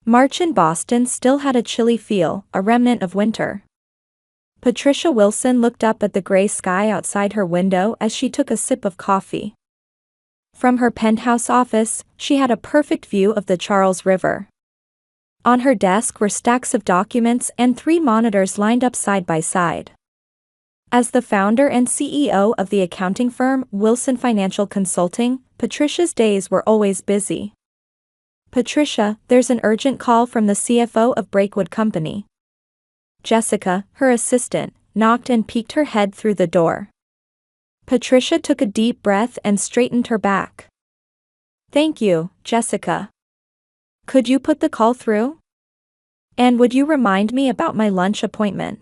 March in Boston still had a chilly feel, a remnant of winter. Patricia Wilson looked up at the gray sky outside her window as she took a sip of coffee. From her penthouse office, she had a perfect view of the Charles River. On her desk were stacks of documents and 3 monitors lined up side by side. As the founder and CEO of the accounting firm Wilson Financial Consulting, Patricia's days were always busy. "Patricia, there's an urgent call from the CFO of Brakewood Company." Jessica, her assistant, knocked and peeked her head through the door. Patricia took a deep breath and straightened her back. "Thank you, Jessica. Could you put the call through? And would you remind me about my lunch appointment?"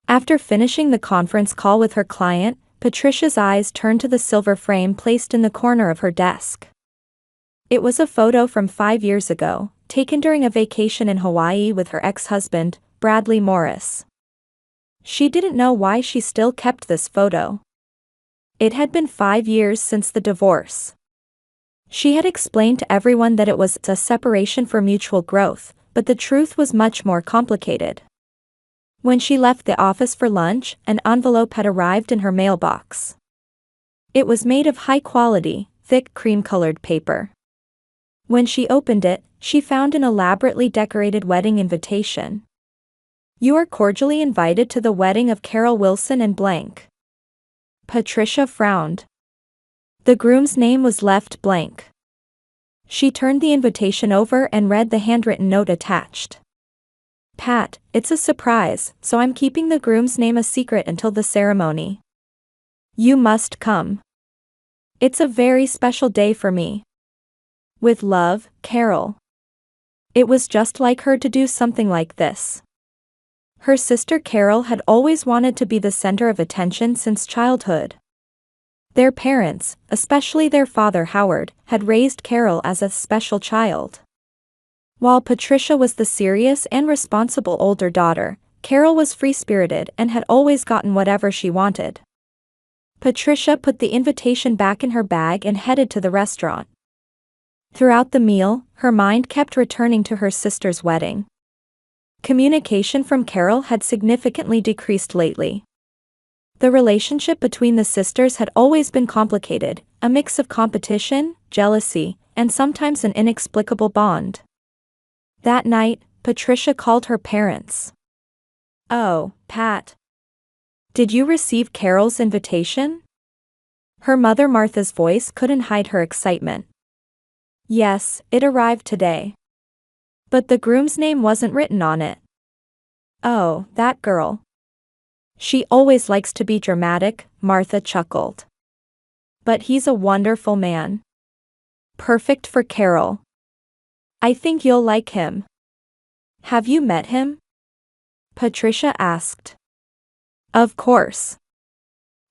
After finishing the conference call with her client, Patricia's eyes turned to the silver frame placed in the corner of her desk. It was a photo from 5 years ago, taken during a vacation in Hawaii with her ex-husband, Bradley Morris. She didn't know why she still kept this photo. It had been 5 years since the divorce. She had explained to everyone that it was a separation for mutual growth, but the truth was much more complicated. When she left the office for lunch, an envelope had arrived in her mailbox. It was made of high-quality, thick cream-colored paper. When she opened it, she found an elaborately decorated wedding invitation. "You are cordially invited to the wedding of Carol Wilson and blank." Patricia frowned. The groom's name was left blank. She turned the invitation over and read the handwritten note attached. "Pat, it's a surprise, so I'm keeping the groom's name a secret until the ceremony. You must come. It's a very special day for me. With love, Carol." It was just like her to do something like this. Her sister Carol had always wanted to be the center of attention since childhood. Their parents, especially their father Howard, had raised Carol as a special child. While Patricia was the serious and responsible older daughter, Carol was free-spirited and had always gotten whatever she wanted. Patricia put the invitation back in her bag and headed to the restaurant. Throughout the meal, her mind kept returning to her sister's wedding. Communication from Carol had significantly decreased lately. The relationship between the sisters had always been complicated, a mix of competition, jealousy, and sometimes an inexplicable bond. That night, Patricia called her parents. "Oh, Pat. Did you receive Carol's invitation?" Her mother Martha's voice couldn't hide her excitement. "Yes, it arrived today. But the groom's name wasn't written on it." "Oh, that girl. She always likes to be dramatic," Martha chuckled. "But he's a wonderful man. Perfect for Carol. I think you'll like him." "Have you met him?" Patricia asked. "Of course.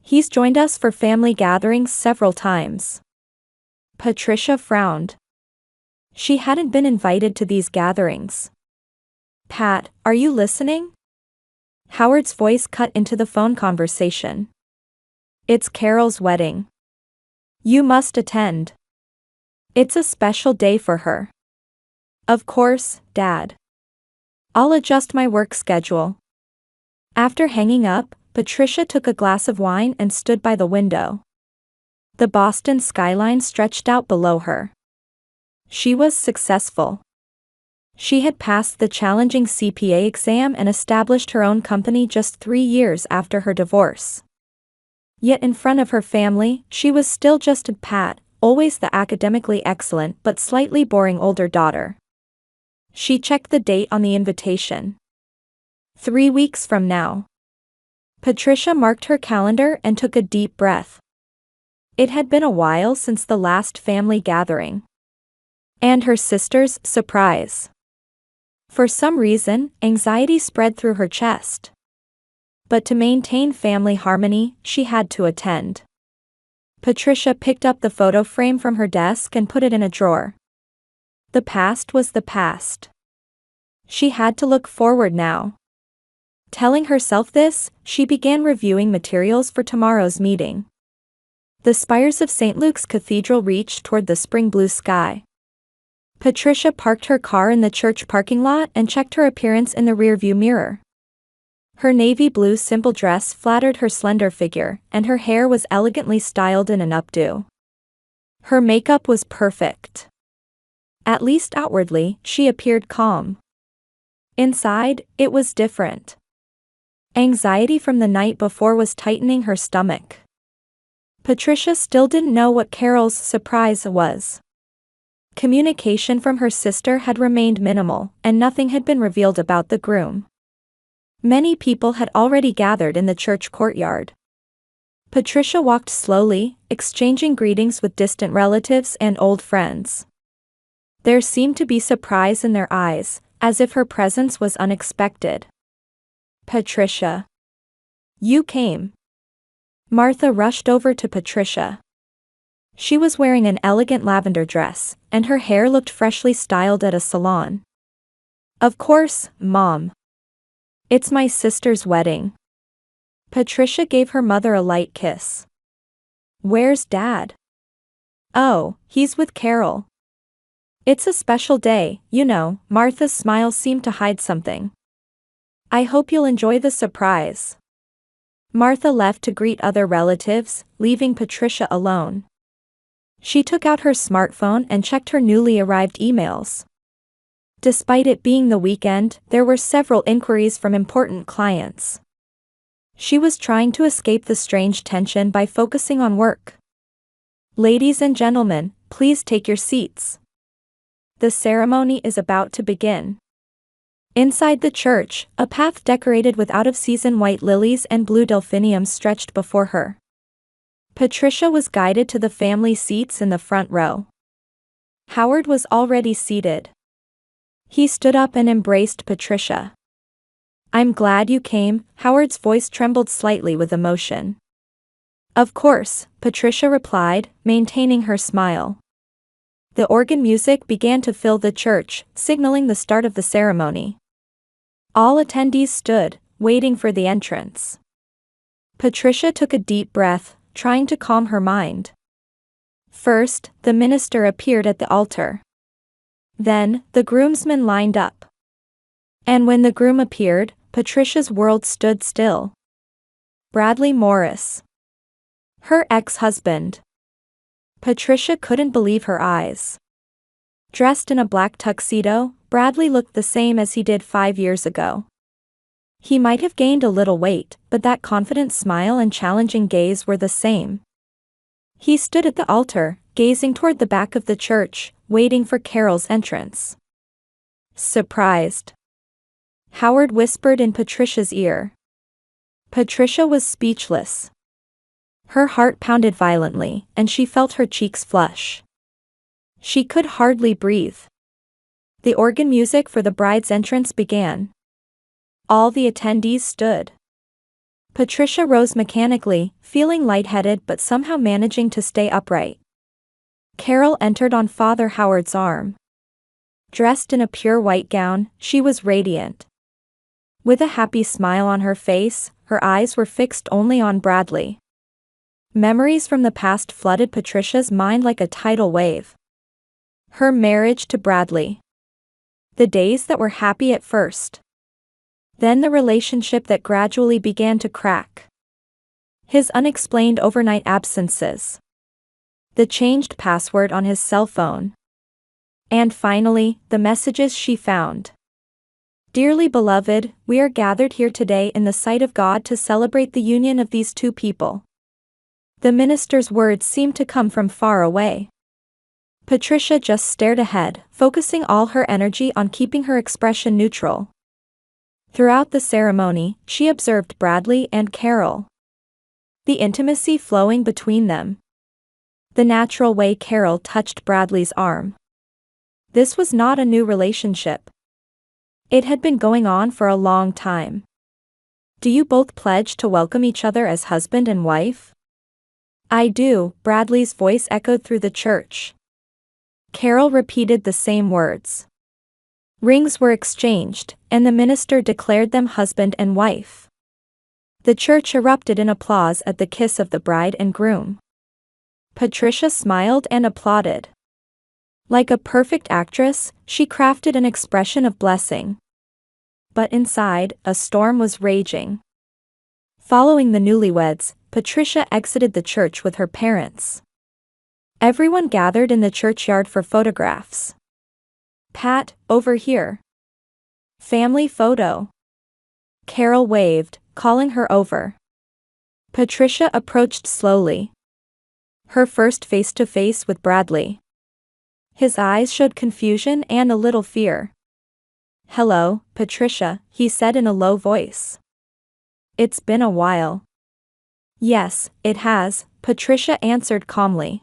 He's joined us for family gatherings several times." Patricia frowned. She hadn't been invited to these gatherings. "Pat, are you listening?" Howard's voice cut into the phone conversation. "It's Carol's wedding. You must attend. It's a special day for her." "Of course, Dad. I'll adjust my work schedule." After hanging up, Patricia took a glass of wine and stood by the window. The Boston skyline stretched out below her. She was successful. She had passed the challenging CPA exam and established her own company just 3 years after her divorce. Yet in front of her family, she was still just a Pat, always the academically excellent but slightly boring older daughter. She checked the date on the invitation. 3 weeks from now. Patricia marked her calendar and took a deep breath. It had been a while since the last family gathering. And her sister's surprise. For some reason, anxiety spread through her chest. But to maintain family harmony, she had to attend. Patricia picked up the photo frame from her desk and put it in a drawer. The past was the past. She had to look forward now. Telling herself this, she began reviewing materials for tomorrow's meeting. The spires of St. Luke's Cathedral reached toward the spring blue sky. Patricia parked her car in the church parking lot and checked her appearance in the rearview mirror. Her navy blue simple dress flattered her slender figure, and her hair was elegantly styled in an updo. Her makeup was perfect. At least outwardly, she appeared calm. Inside, it was different. Anxiety from the night before was tightening her stomach. Patricia still didn't know what Carol's surprise was. Communication from her sister had remained minimal, and nothing had been revealed about the groom. Many people had already gathered in the church courtyard. Patricia walked slowly, exchanging greetings with distant relatives and old friends. There seemed to be surprise in their eyes, as if her presence was unexpected. "Patricia. You came." Martha rushed over to Patricia. She was wearing an elegant lavender dress, and her hair looked freshly styled at a salon. "Of course, Mom. It's my sister's wedding." Patricia gave her mother a light kiss. "Where's Dad?" "Oh, he's with Carol." "It's a special day, you know." Martha's smile seemed to hide something. "I hope you'll enjoy the surprise." Martha left to greet other relatives, leaving Patricia alone. She took out her smartphone and checked her newly arrived emails. Despite it being the weekend, there were several inquiries from important clients. She was trying to escape the strange tension by focusing on work. "Ladies and gentlemen, please take your seats. The ceremony is about to begin." Inside the church, a path decorated with out-of-season white lilies and blue delphiniums stretched before her. Patricia was guided to the family seats in the front row. Howard was already seated. He stood up and embraced Patricia. "I'm glad you came." Howard's voice trembled slightly with emotion. "Of course," Patricia replied, maintaining her smile. The organ music began to fill the church, signaling the start of the ceremony. All attendees stood, waiting for the entrance. Patricia took a deep breath, trying to calm her mind. First, the minister appeared at the altar. Then, the groomsmen lined up. And when the groom appeared, Patricia's world stood still. Bradley Morris. Her ex-husband. Patricia couldn't believe her eyes. Dressed in a black tuxedo, Bradley looked the same as he did 5 years ago. He might have gained a little weight, but that confident smile and challenging gaze were the same. He stood at the altar, gazing toward the back of the church, waiting for Carol's entrance. "Surprised?" Howard whispered in Patricia's ear. Patricia was speechless. Her heart pounded violently, and she felt her cheeks flush. She could hardly breathe. The organ music for the bride's entrance began. All the attendees stood. Patricia rose mechanically, feeling lightheaded but somehow managing to stay upright. Carol entered on Father Howard's arm. Dressed in a pure white gown, she was radiant. With a happy smile on her face, her eyes were fixed only on Bradley. Memories from the past flooded Patricia's mind like a tidal wave. Her marriage to Bradley. The days that were happy at first. Then the relationship that gradually began to crack. His unexplained overnight absences. The changed password on his cell phone. And finally, the messages she found. "Dearly beloved, we are gathered here today in the sight of God to celebrate the union of these two people." The minister's words seemed to come from far away. Patricia just stared ahead, focusing all her energy on keeping her expression neutral. Throughout the ceremony, she observed Bradley and Carol. The intimacy flowing between them. The natural way Carol touched Bradley's arm. This was not a new relationship. It had been going on for a long time. "Do you both pledge to welcome each other as husband and wife?" "I do," Bradley's voice echoed through the church. Carol repeated the same words. Rings were exchanged, and the minister declared them husband and wife. The church erupted in applause at the kiss of the bride and groom. Patricia smiled and applauded. Like a perfect actress, she crafted an expression of blessing. But inside, a storm was raging. Following the newlyweds, Patricia exited the church with her parents. Everyone gathered in the churchyard for photographs. "Pat, over here. Family photo." Carol waved, calling her over. Patricia approached slowly. Her first face-to-face with Bradley. His eyes showed confusion and a little fear. "Hello, Patricia," he said in a low voice. "It's been a while." "Yes, it has," Patricia answered calmly.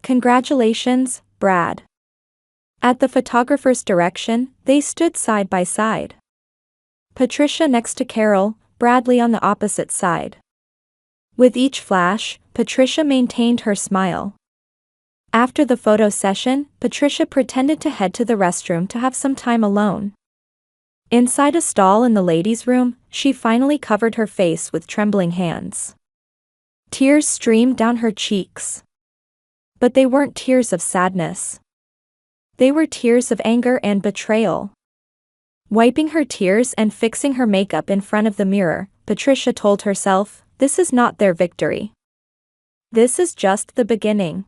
"Congratulations, Brad." At the photographer's direction, they stood side by side. Patricia next to Carol, Bradley on the opposite side. With each flash, Patricia maintained her smile. After the photo session, Patricia pretended to head to the restroom to have some time alone. Inside a stall in the ladies' room, she finally covered her face with trembling hands. Tears streamed down her cheeks. But they weren't tears of sadness. They were tears of anger and betrayal. Wiping her tears and fixing her makeup in front of the mirror, Patricia told herself, this is not their victory. This is just the beginning.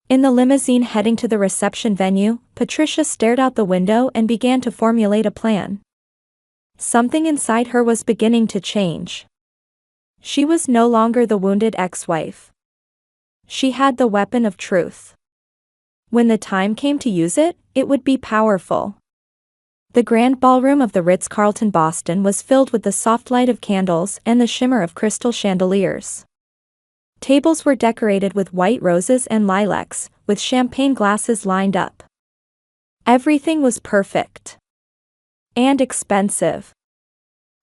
In the limousine heading to the reception venue, Patricia stared out the window and began to formulate a plan. Something inside her was beginning to change. She was no longer the wounded ex-wife. She had the weapon of truth. When the time came to use it, it would be powerful. The grand ballroom of the Ritz-Carlton Boston was filled with the soft light of candles and the shimmer of crystal chandeliers. Tables were decorated with white roses and lilacs, with champagne glasses lined up. Everything was perfect. And expensive.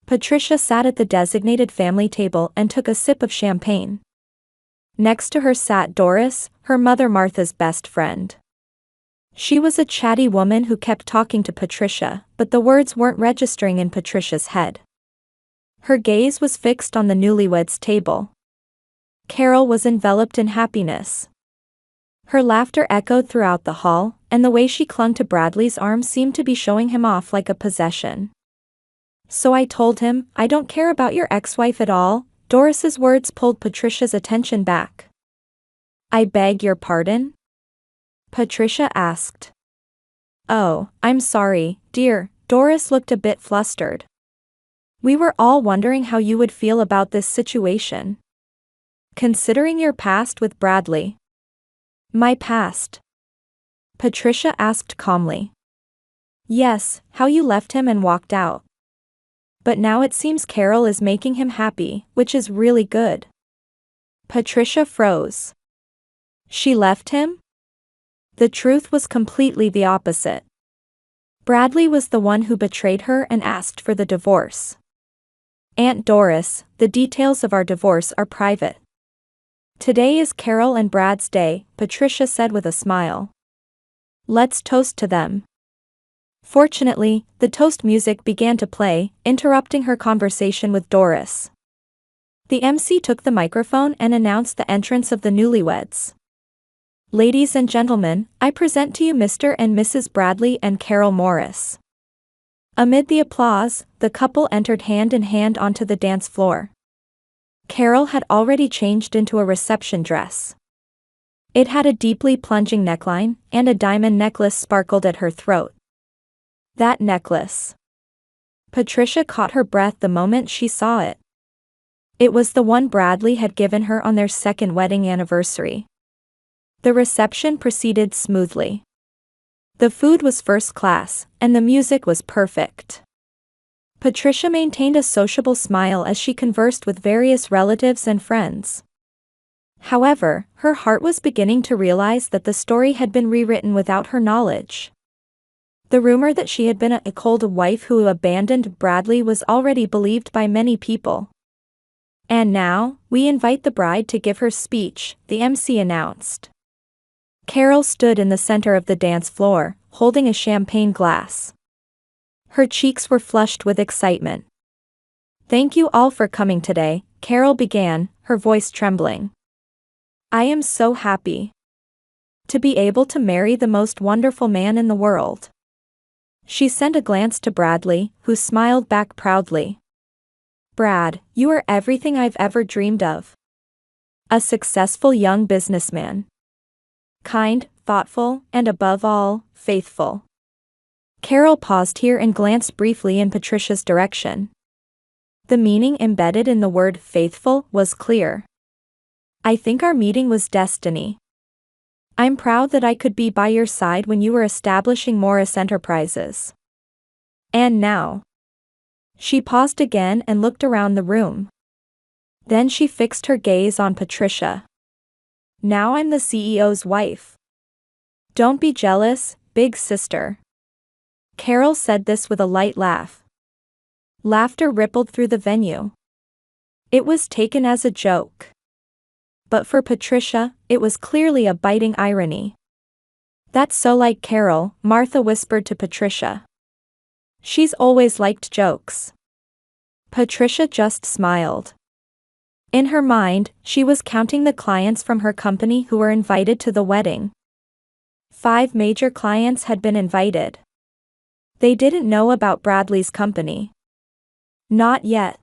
Patricia sat at the designated family table and took a sip of champagne. Next to her sat Doris, her mother Martha's best friend. She was a chatty woman who kept talking to Patricia, but the words weren't registering in Patricia's head. Her gaze was fixed on the newlyweds' table. Carol was enveloped in happiness. Her laughter echoed throughout the hall, and the way she clung to Bradley's arm seemed to be showing him off like a possession. "So I told him, I don't care about your ex-wife at all." Doris's words pulled Patricia's attention back. "I beg your pardon?" Patricia asked. "Oh, I'm sorry, dear." Doris looked a bit flustered. "We were all wondering how you would feel about this situation. Considering your past with Bradley." "My past?" Patricia asked calmly. "Yes, how you left him and walked out. But now it seems Carol is making him happy, which is really good." Patricia froze. She left him? The truth was completely the opposite. Bradley was the one who betrayed her and asked for the divorce. "Aunt Doris, the details of our divorce are private. Today is Carol and Brad's day," Patricia said with a smile. "Let's toast to them." Fortunately, the toast music began to play, interrupting her conversation with Doris. The MC took the microphone and announced the entrance of the newlyweds. "Ladies and gentlemen, I present to you Mr. and Mrs. Bradley and Carol Morris." Amid the applause, the couple entered hand in hand onto the dance floor. Carol had already changed into a reception dress. It had a deeply plunging neckline, and a diamond necklace sparkled at her throat. That necklace. Patricia caught her breath the moment she saw it. It was the one Bradley had given her on their second wedding anniversary. The reception proceeded smoothly. The food was first class, and the music was perfect. Patricia maintained a sociable smile as she conversed with various relatives and friends. However, her heart was beginning to realize that the story had been rewritten without her knowledge. The rumor that she had been a cold wife who abandoned Bradley was already believed by many people. "And now, we invite the bride to give her speech," the MC announced. Carol stood in the center of the dance floor, holding a champagne glass. Her cheeks were flushed with excitement. "Thank you all for coming today," Carol began, her voice trembling. "I am so happy. To be able to marry the most wonderful man in the world. She sent a glance to Bradley, who smiled back proudly. Brad, you are everything I've ever dreamed of. A successful young businessman. Kind, thoughtful, and above all, faithful. Carol paused here and glanced briefly in Patricia's direction. The meaning embedded in the word faithful was clear. I think our meeting was destiny. I'm proud that I could be by your side when you were establishing Morris Enterprises. And now. She paused again and looked around the room. Then she fixed her gaze on Patricia. Now I'm the CEO's wife. Don't be jealous, big sister. Carol said this with a light laugh. Laughter rippled through the venue. It was taken as a joke. But for Patricia, it was clearly a biting irony. That's so like Carol, Martha whispered to Patricia. She's always liked jokes. Patricia just smiled. In her mind, she was counting the clients from her company who were invited to the wedding. 5 major clients had been invited. They didn't know about Bradley's company. Not yet.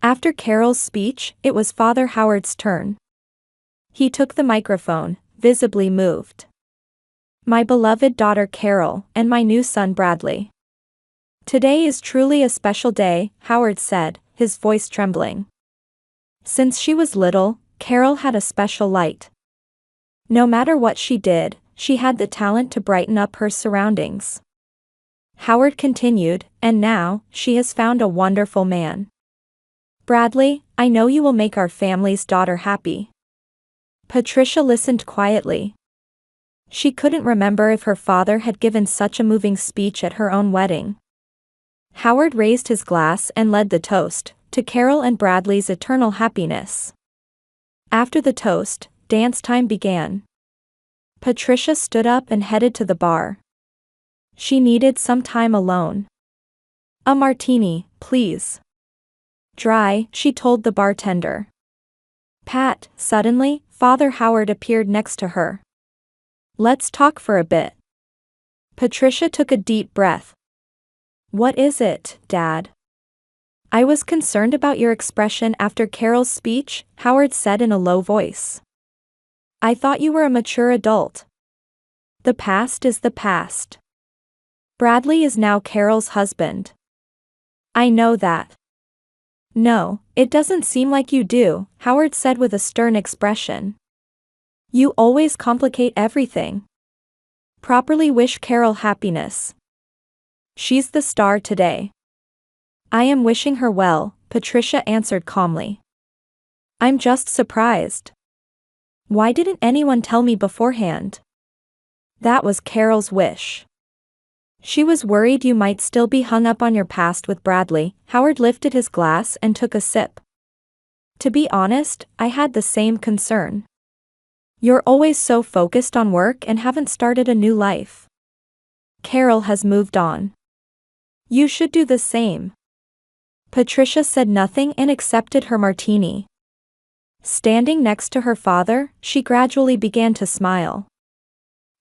After Carol's speech, it was Father Howard's turn. He took the microphone, visibly moved. My beloved daughter Carol, and my new son Bradley. Today is truly a special day, Howard said, his voice trembling. Since she was little, Carol had a special light. No matter what she did, she had the talent to brighten up her surroundings. Howard continued, and now, she has found a wonderful man. Bradley, I know you will make our family's daughter happy. Patricia listened quietly. She couldn't remember if her father had given such a moving speech at her own wedding. Howard raised his glass and led the toast, to Carol and Bradley's eternal happiness. After the toast, dance time began. Patricia stood up and headed to the bar. She needed some time alone. A martini, please. Dry, she told the bartender. Pat, suddenly, Father Howard appeared next to her. Let's talk for a bit. Patricia took a deep breath. What is it, Dad? I was concerned about your expression after Carol's speech, Howard said in a low voice. I thought you were a mature adult. The past is the past. Bradley is now Carol's husband. I know that. No, it doesn't seem like you do, Howard said with a stern expression. You always complicate everything. Properly wish Carol happiness. She's the star today. I am wishing her well, Patricia answered calmly. I'm just surprised. Why didn't anyone tell me beforehand? That was Carol's wish. She was worried you might still be hung up on your past with Bradley. Howard lifted his glass and took a sip. To be honest, I had the same concern. You're always so focused on work and haven't started a new life. Carol has moved on. You should do the same. Patricia said nothing and accepted her martini. Standing next to her father, she gradually began to smile.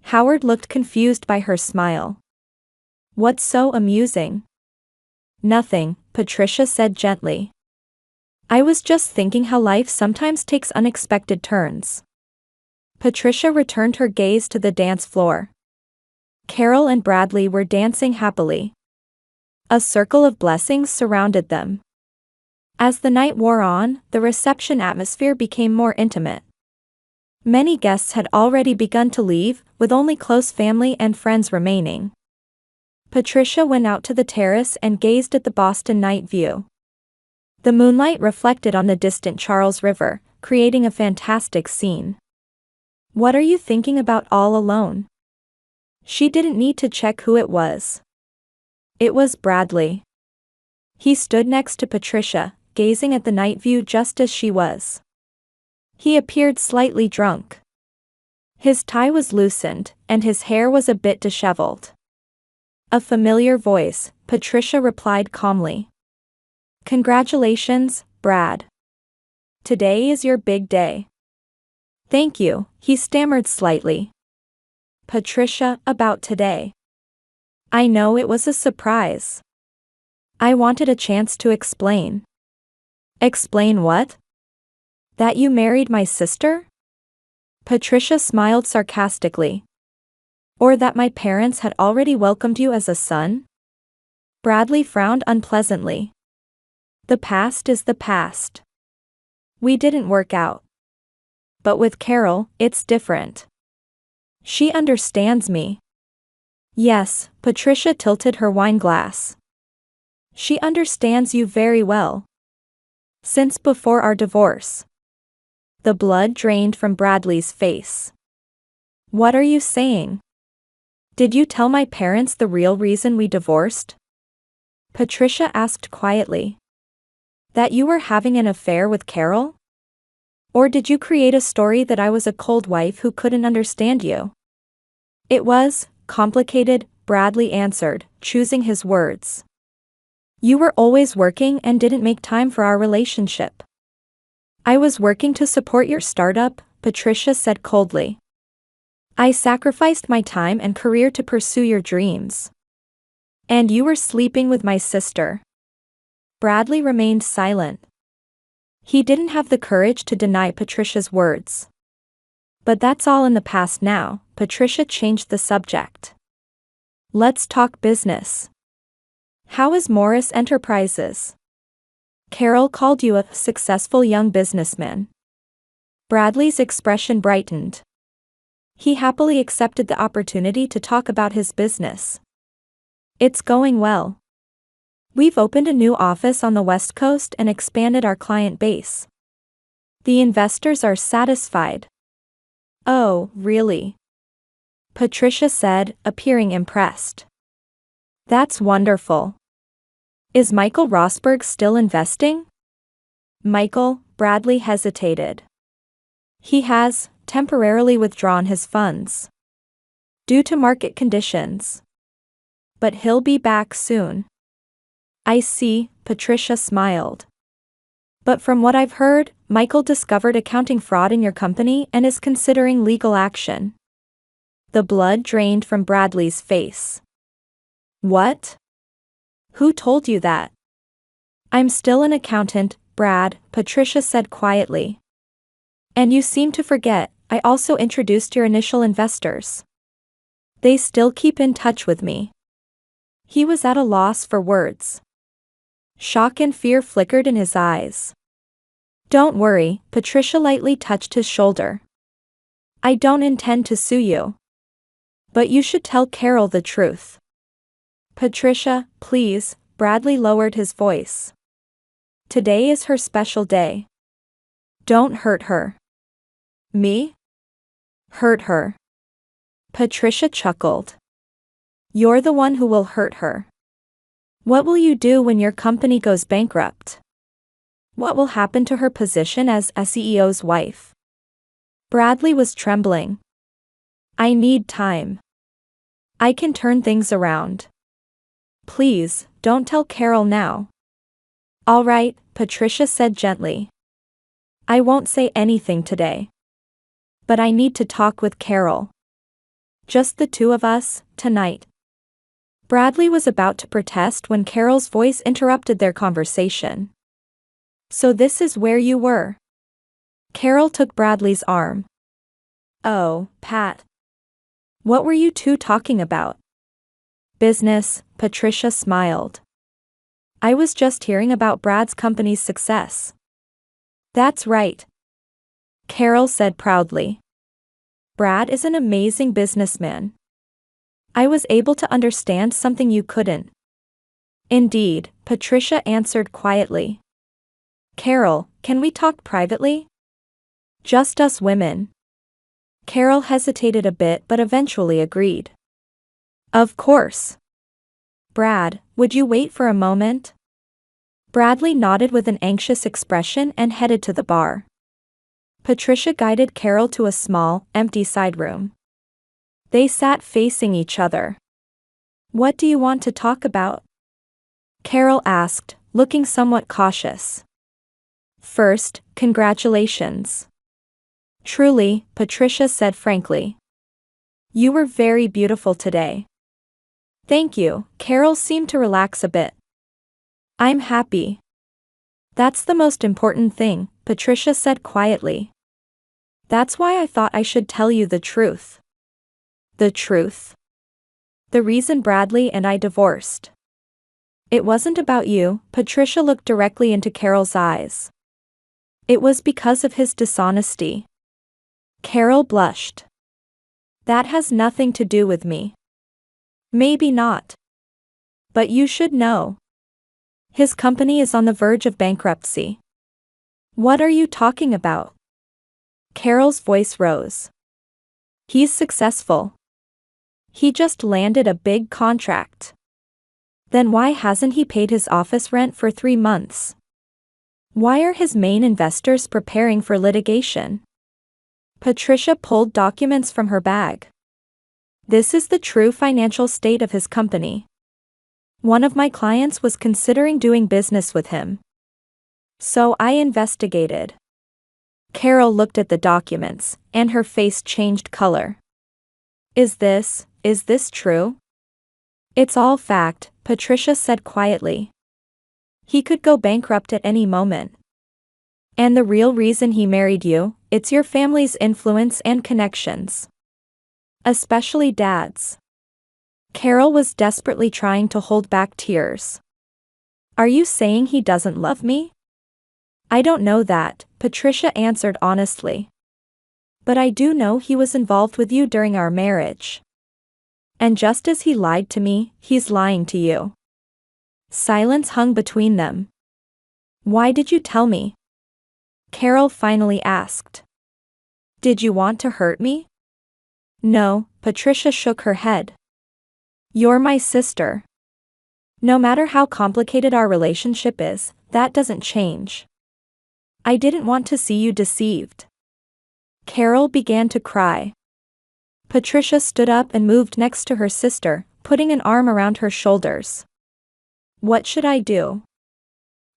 Howard looked confused by her smile. What's so amusing? Nothing, Patricia said gently. I was just thinking how life sometimes takes unexpected turns. Patricia returned her gaze to the dance floor. Carol and Bradley were dancing happily. A circle of blessings surrounded them. As the night wore on, the reception atmosphere became more intimate. Many guests had already begun to leave, with only close family and friends remaining. Patricia went out to the terrace and gazed at the Boston night view. The moonlight reflected on the distant Charles River, creating a fantastic scene. What are you thinking about all alone? She didn't need to check who it was. It was Bradley. He stood next to Patricia, gazing at the night view just as she was. He appeared slightly drunk. His tie was loosened, and his hair was a bit disheveled. A familiar voice, Patricia replied calmly. Congratulations, Brad. Today is your big day. Thank you, he stammered slightly. Patricia, about today. I know it was a surprise. I wanted a chance to explain. Explain what? That you married my sister? Patricia smiled sarcastically. Or that my parents had already welcomed you as a son? Bradley frowned unpleasantly. The past is the past. We didn't work out. But with Carol, it's different. She understands me. Yes, Patricia tilted her wine glass. She understands you very well. Since before our divorce. The blood drained from Bradley's face. What are you saying? Did you tell my parents the real reason we divorced? Patricia asked quietly. That you were having an affair with Carol? Or did you create a story that I was a cold wife who couldn't understand you? It was complicated, Bradley answered, choosing his words. You were always working and didn't make time for our relationship. I was working to support your startup, Patricia said coldly. I sacrificed my time and career to pursue your dreams. And you were sleeping with my sister. Bradley remained silent. He didn't have the courage to deny Patricia's words. But that's all in the past now, Patricia changed the subject. Let's talk business. How is Morris Enterprises? Carol called you a successful young businessman. Bradley's expression brightened. He happily accepted the opportunity to talk about his business. It's going well. We've opened a new office on the West Coast and expanded our client base. The investors are satisfied. Oh, really? Patricia said, appearing impressed. That's wonderful. Is Michael Rosberg still investing? Michael, Bradley hesitated. He has temporarily withdrawn his funds. Due to market conditions. But he'll be back soon. I see, Patricia smiled. But from what I've heard, Michael discovered accounting fraud in your company and is considering legal action. The blood drained from Bradley's face. What? Who told you that? I'm still an accountant, Brad, Patricia said quietly. And you seem to forget, I also introduced your initial investors. They still keep in touch with me. He was at a loss for words. Shock and fear flickered in his eyes. Don't worry, Patricia lightly touched his shoulder. I don't intend to sue you. But you should tell Carol the truth. Patricia, please, Bradley lowered his voice. Today is her special day. Don't hurt her. Me? Hurt her. Patricia chuckled. You're the one who will hurt her. What will you do when your company goes bankrupt? What will happen to her position as a CEO's wife? Bradley was trembling. I need time. I can turn things around. Please, don't tell Carol now. All right, Patricia said gently. I won't say anything today. But I need to talk with Carol. Just the two of us, tonight. Bradley was about to protest when Carol's voice interrupted their conversation. So this is where you were. Carol took Bradley's arm. Oh, Pat. What were you two talking about? Business, Patricia smiled. I was just hearing about Brad's company's success. That's right. Carol said proudly. Brad is an amazing businessman. I was able to understand something you couldn't. Indeed, Patricia answered quietly. Carol, can we talk privately? Just us women. Carol hesitated a bit but eventually agreed. Of course. Brad, would you wait for a moment? Bradley nodded with an anxious expression and headed to the bar. Patricia guided Carol to a small, empty side room. They sat facing each other. What do you want to talk about? Carol asked, looking somewhat cautious. First, congratulations. Truly, Patricia said frankly. You were very beautiful today. Thank you. Carol seemed to relax a bit. I'm happy. That's the most important thing, Patricia said quietly. That's why I thought I should tell you the truth. The truth? The reason Bradley and I divorced. It wasn't about you, Patricia looked directly into Carol's eyes. It was because of his dishonesty. Carol blushed. That has nothing to do with me. Maybe not. But you should know. His company is on the verge of bankruptcy. What are you talking about? Carol's voice rose. He's successful. He just landed a big contract. Then why hasn't he paid his office rent for 3 months? Why are his main investors preparing for litigation? Patricia pulled documents from her bag. This is the true financial state of his company. One of my clients was considering doing business with him. So I investigated. Carol looked at the documents, and her face changed color. Is this true? It's all fact, Patricia said quietly. He could go bankrupt at any moment. And the real reason he married you, it's your family's influence and connections. Especially Dad's. Carol was desperately trying to hold back tears. Are you saying he doesn't love me? I don't know that, Patricia answered honestly. But I do know he was involved with you during our marriage. And just as he lied to me, he's lying to you. Silence hung between them. Why did you tell me? Carol finally asked. Did you want to hurt me? No, Patricia shook her head. You're my sister. No matter how complicated our relationship is, that doesn't change. I didn't want to see you deceived. Carol began to cry. Patricia stood up and moved next to her sister, putting an arm around her shoulders. What should I do?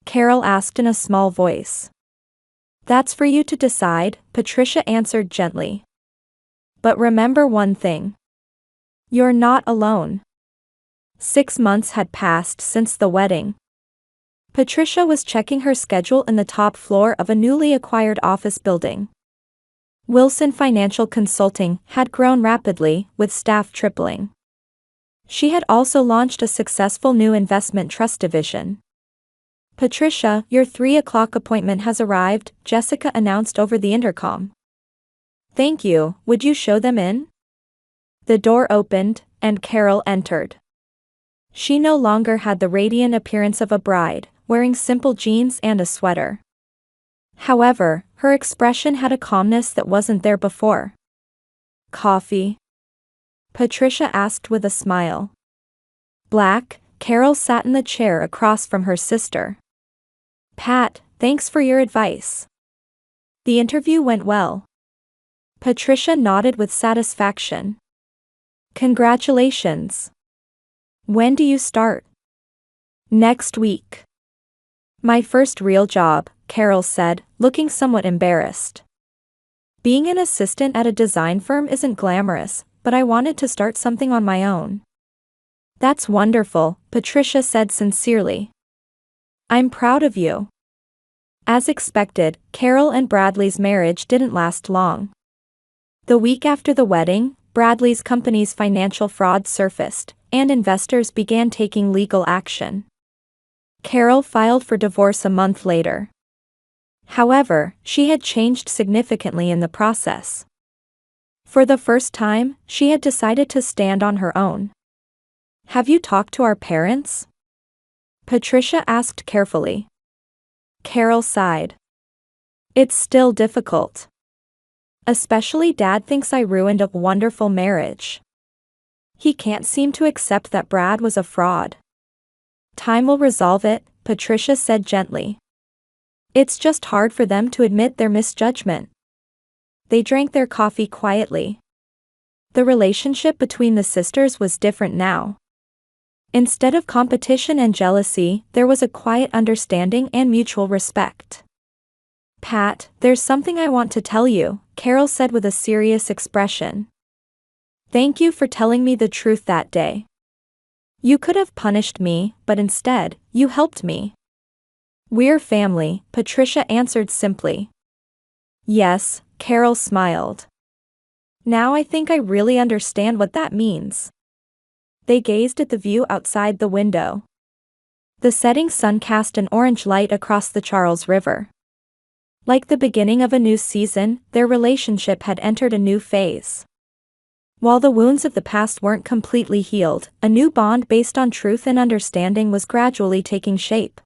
Carol asked in a small voice. That's for you to decide, Patricia answered gently. But remember one thing. You're not alone. 6 months had passed since the wedding. Patricia was checking her schedule in the top floor of a newly acquired office building. Wilson Financial Consulting had grown rapidly, with staff tripling. She had also launched a successful new investment trust division. Patricia, your 3 o'clock appointment has arrived, Jessica announced over the intercom. Thank you, would you show them in? The door opened, and Carol entered. She no longer had the radiant appearance of a bride, wearing simple jeans and a sweater. However, her expression had a calmness that wasn't there before. Coffee? Patricia asked with a smile. Black, Carol sat in the chair across from her sister. Pat, thanks for your advice. The interview went well. Patricia nodded with satisfaction. Congratulations. When do you start? Next week. My first real job, Carol said, looking somewhat embarrassed. Being an assistant at a design firm isn't glamorous, but I wanted to start something on my own. That's wonderful, Patricia said sincerely. I'm proud of you. As expected, Carol and Bradley's marriage didn't last long. The week after the wedding, Bradley's company's financial fraud surfaced, and investors began taking legal action. Carol filed for divorce a month later. However, she had changed significantly in the process. For the first time, she had decided to stand on her own. Have you talked to our parents? Patricia asked carefully. Carol sighed. It's still difficult. Especially Dad thinks I ruined a wonderful marriage. He can't seem to accept that Brad was a fraud. Time will resolve it, Patricia said gently. It's just hard for them to admit their misjudgment. They drank their coffee quietly. The relationship between the sisters was different now. Instead of competition and jealousy, there was a quiet understanding and mutual respect. Pat, there's something I want to tell you, Carol said with a serious expression. Thank you for telling me the truth that day. You could have punished me, but instead, you helped me. We're family, Patricia answered simply. Yes, Carol smiled. Now I think I really understand what that means. They gazed at the view outside the window. The setting sun cast an orange light across the Charles River. Like the beginning of a new season, their relationship had entered a new phase. While the wounds of the past weren't completely healed, a new bond based on truth and understanding was gradually taking shape.